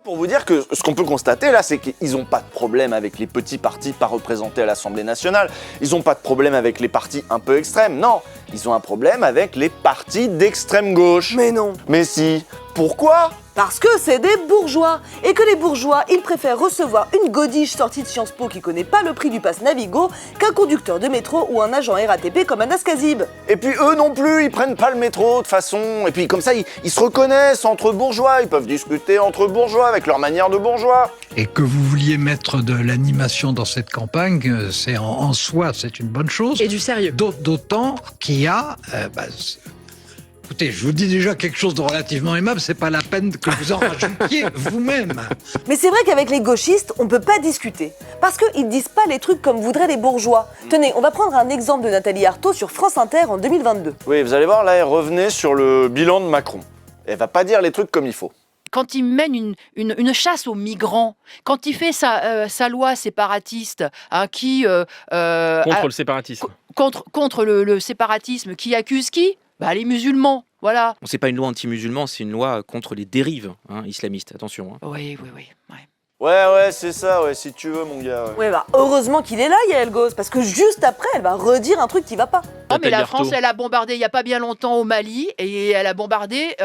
Pour vous dire que ce qu'on peut constater là, c'est qu'ils n'ont pas de problème avec les petits partis pas représentés à l'Assemblée nationale. Ils n'ont pas de problème avec les partis un peu extrêmes. Non, ils ont un problème avec les partis d'extrême gauche. Mais non. Mais si. Pourquoi ? Parce que c'est des bourgeois. Et que les bourgeois, ils préfèrent recevoir une godiche sortie de Sciences Po qui connaît pas le prix du pass Navigo qu'un conducteur de métro ou un agent RATP comme Anas Kazib. Et puis eux non plus, ils prennent pas le métro de façon. Et puis comme ça, ils se reconnaissent entre bourgeois. Ils peuvent discuter entre bourgeois avec leur manière de bourgeois. Et que vous vouliez mettre de l'animation dans cette campagne, c'est en soi, c'est une bonne chose. Et du sérieux. D'autant qu'il y a... écoutez, je vous dis déjà quelque chose de relativement aimable, c'est pas la peine que vous en rajoutiez vous-même. Mais c'est vrai qu'avec les gauchistes, on peut pas discuter. Parce qu'ils disent pas les trucs comme voudraient les bourgeois. Tenez, on va prendre un exemple de Nathalie Arthaud sur France Inter en 2022. Oui, vous allez voir, là, elle revenait sur le bilan de Macron. Elle va pas dire les trucs comme il faut. Quand il mène une chasse aux migrants, quand il fait sa loi séparatiste, hein, Contre le séparatisme. contre le séparatisme, qui accuse qui ? Les musulmans, voilà. C'est pas une loi anti-musulman, c'est une loi contre les dérives islamistes, attention. Oui. Ouais, c'est ça, ouais, si tu veux, mon gars. Ouais. Ouais, heureusement qu'il est là, Yael Gauze, parce que juste après, elle va redire un truc qui va pas. Non, mais la Nathalie France, Arthaud. elle a bombardé il y a pas bien longtemps au Mali, et elle a bombardé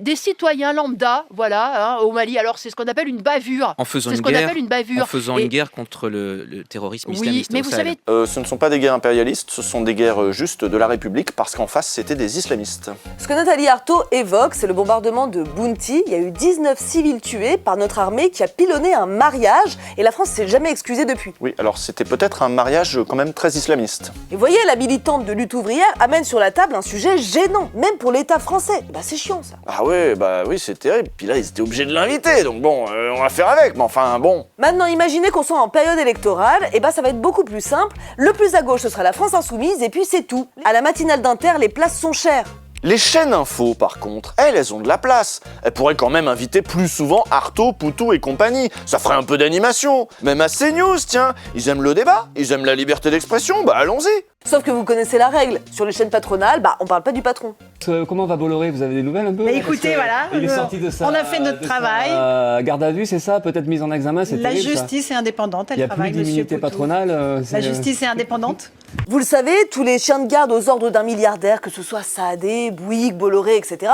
des citoyens lambda, voilà, hein, au Mali. Alors c'est ce qu'on appelle une bavure. En faisant C'est une ce qu'on guerre, appelle une bavure. en faisant Et- une guerre contre le terrorisme Oui, islamiste. mais au vous Sahel. savez, Ce ne sont pas des guerres impérialistes, ce sont des guerres justes de la République, parce qu'en face, c'était des islamistes. Ce que Nathalie Arthaud évoque, c'est le bombardement de Bounty. Il y a eu 19 civils tués par notre armée qui a pilonné un mariage, et la France s'est jamais excusée depuis. Oui, alors c'était peut-être un mariage quand même très islamiste. Et vous voyez, la militante de lutte ouvrière amène sur la table un sujet gênant, même pour l'État français. C'est chiant ça. Ah ouais, oui, c'est terrible. Puis là, ils étaient obligés de l'inviter, donc bon, on va faire avec, mais enfin, bon. Maintenant, imaginez qu'on soit en période électorale, et ça va être beaucoup plus simple. Le plus à gauche, ce sera la France Insoumise, et puis c'est tout. À la matinale d'Inter, les places sont chères. Les chaînes info, par contre, elles ont de la place. Elles pourraient quand même inviter plus souvent Artaud, Poutou et compagnie. Ça ferait un peu d'animation. Même à CNews, tiens. Ils aiment le débat, ils aiment la liberté d'expression, allons-y. Sauf que vous connaissez la règle. Sur les chaînes patronales, on parle pas du patron. Comment va Bolloré? Vous avez des nouvelles un peu? Écoutez, voilà, Il est sorti de ça. on a fait notre travail. Garde à vue, c'est ça? Peut-être mise en examen, c'est La terrible, ça. justice est indépendante, Il elle n'y a travaille, plus monsieur d'immunité Poutou. patronale. La justice est indépendante. Vous le savez, tous les chiens de garde aux ordres d'un milliardaire, que ce soit Saadé, Bouygues, Bolloré, etc.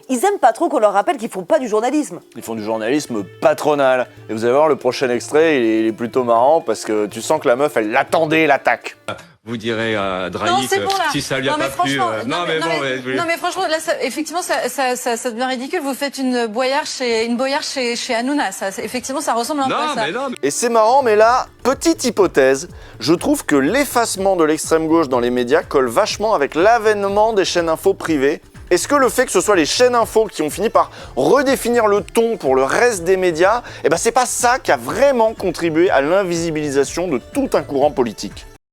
Ils aiment pas trop qu'on leur rappelle qu'ils font pas du journalisme. Ils font du journalisme patronal. Et vous allez voir, le prochain extrait, il est plutôt marrant parce que tu sens que la meuf, elle l'attendait, l'attaque. Vous direz à Drahi Non, c'est bon, là. si ça lui a Non, mais pas plu. franchement, Non mais franchement, là, effectivement, ça devient ridicule. Vous faites une boyarde chez Hanouna. Effectivement, ça ressemble un peu à ça. mais non. Et c'est marrant, mais là, petite hypothèse, je trouve que l'effacement de l'extrême gauche dans les médias colle vachement avec l'avènement des chaînes info privées. Est-ce que le fait que ce soit les chaînes info qui ont fini par redéfinir le ton pour le reste des médias, c'est pas ça qui a vraiment contribué à l'invisibilisation de tout un courant politique ?